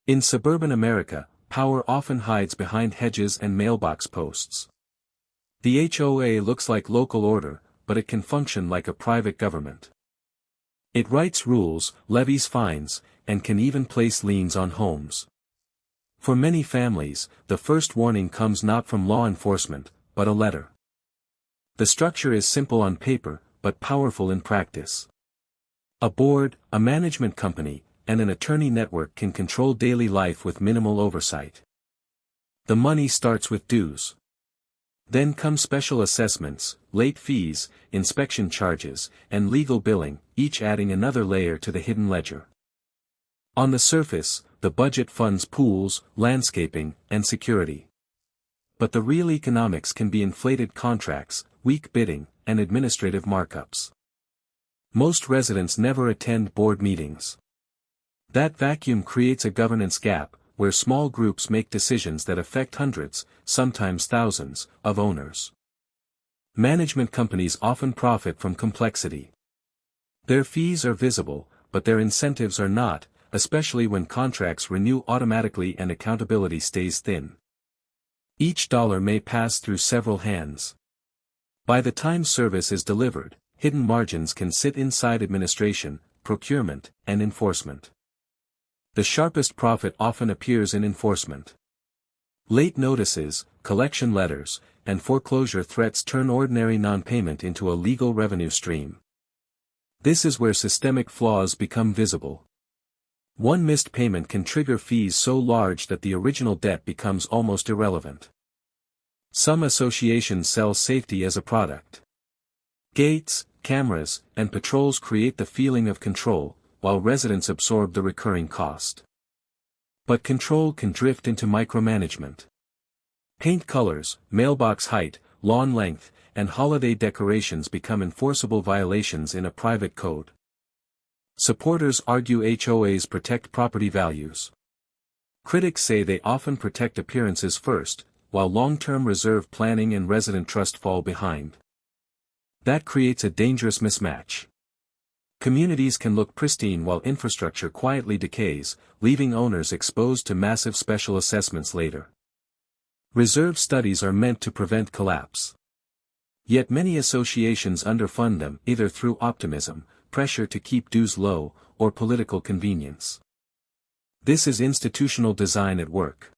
In suburban America, power often hides behind hedges and mailbox posts. The HOA looks like local order, but it can function like a private government. It writes rules, levies fines, and can even place liens on homes. For many families, the first warning comes not from law enforcement, but a letter. The structure is simple on paper, but powerful in practice. A board, a management company, and an attorney network can control daily life with minimal oversight. The money starts with dues. Then come special assessments, late fees, inspection charges, and legal billing, each adding another layer to the hidden ledger. On the surface, the budget funds pools, landscaping, and security. But the real economics can be inflated contracts, weak bidding, and administrative markups. Most residents never attend board meetings. That vacuum creates a governance gap, where small groups make decisions that affect hundreds, sometimes thousands, of owners. Management companies often profit from complexity. Their fees are visible, but their incentives are not, especially when contracts renew automatically and accountability stays thin. Each dollar may pass through several hands. By the time service is delivered, hidden margins can sit inside administration, procurement, and enforcement. The sharpest profit often appears in enforcement. Late notices, collection letters, and foreclosure threats turn ordinary non-payment into a legal revenue stream. This is where systemic flaws become visible. One missed payment can trigger fees so large that the original debt becomes almost irrelevant. Some associations sell safety as a product. Gates, cameras, and patrols create the feeling of control, while residents absorb the recurring cost. But control can drift into micromanagement. Paint colors, mailbox height, lawn length, and holiday decorations become enforceable violations in a private code. Supporters argue HOAs protect property values. Critics say they often protect appearances first, while long-term reserve planning and resident trust fall behind. That creates a dangerous mismatch. Communities can look pristine while infrastructure quietly decays, leaving owners exposed to massive special assessments later. Reserve studies are meant to prevent collapse. Yet many associations underfund them either through optimism, pressure to keep dues low, or political convenience. This is institutional design at work.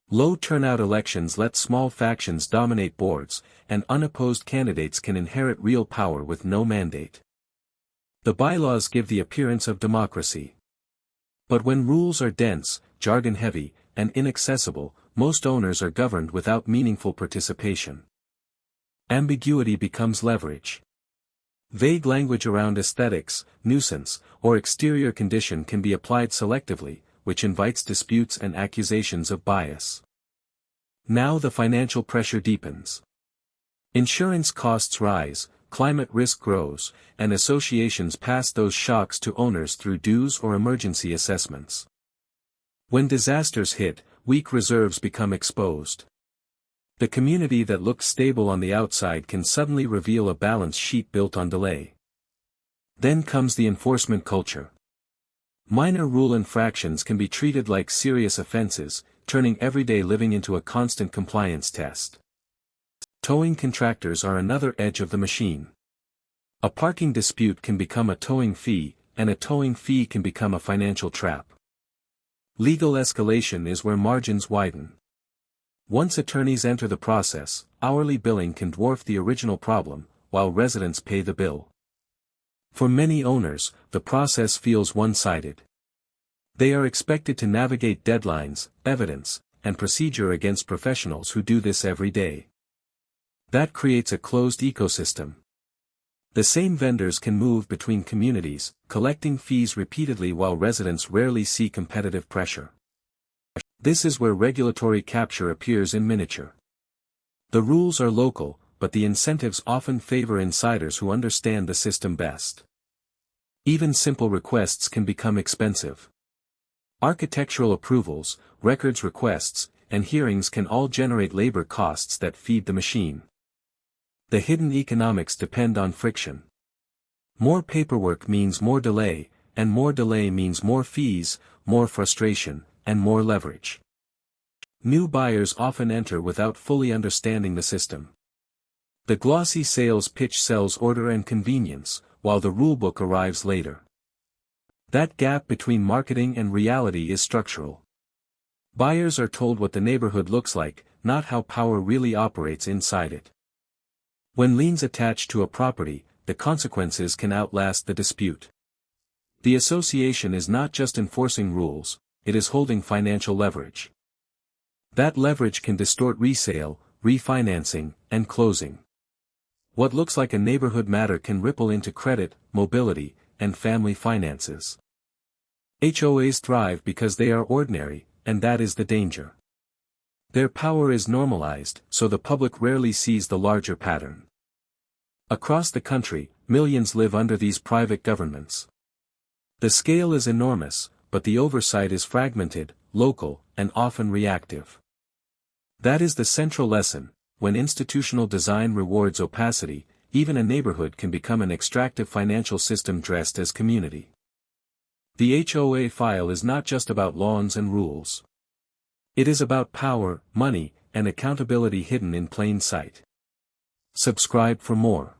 Low turnout elections let small factions dominate boards, and unopposed candidates can inherit real power with no mandate. The bylaws give the appearance of democracy. But when rules are dense, jargon-heavy, and inaccessible, most owners are governed without meaningful participation. Ambiguity becomes leverage. Vague language around aesthetics, nuisance, or exterior condition can be applied selectively, which invites disputes and accusations of bias. Now the financial pressure deepens. Insurance costs rise, climate risk grows, and associations pass those shocks to owners through dues or emergency assessments. When disasters hit, weak reserves become exposed. The community that looks stable on the outside can suddenly reveal a balance sheet built on delay. Then comes the enforcement culture. Minor rule infractions can be treated like serious offenses, turning everyday living into a constant compliance test. Towing contractors are another edge of the machine. A parking dispute can become a towing fee, and a towing fee can become a financial trap. Legal escalation is where margins widen. Once attorneys enter the process, hourly billing can dwarf the original problem, while residents pay the bill. For many owners, the process feels one-sided. They are expected to navigate deadlines, evidence, and procedure against professionals who do this every day. That creates a closed ecosystem. The same vendors can move between communities, collecting fees repeatedly while residents rarely see competitive pressure. This is where regulatory capture appears in miniature. The rules are local, but the incentives often favor insiders who understand the system best. Even simple requests can become expensive. Architectural approvals, records requests, and hearings can all generate labor costs that feed the machine. The hidden economics depend on friction. More paperwork means more delay, and more delay means more fees, more frustration, and more leverage. New buyers often enter without fully understanding the system. The glossy sales pitch sells order and convenience, while the rulebook arrives later. That gap between marketing and reality is structural. Buyers are told what the neighborhood looks like, not how power really operates inside it. When liens attach to a property, the consequences can outlast the dispute. The association is not just enforcing rules, it is holding financial leverage. That leverage can distort resale, refinancing, and closing. What looks like a neighborhood matter can ripple into credit, mobility, and family finances. HOAs thrive because they are ordinary, and that is the danger. Their power is normalized, so the public rarely sees the larger pattern. Across the country, millions live under these private governments. The scale is enormous, but the oversight is fragmented, local, and often reactive. That is the central lesson: when institutional design rewards opacity, even a neighborhood can become an extractive financial system dressed as community. The HOA file is not just about laws and rules. It is about power, money, and accountability hidden in plain sight. Subscribe for more.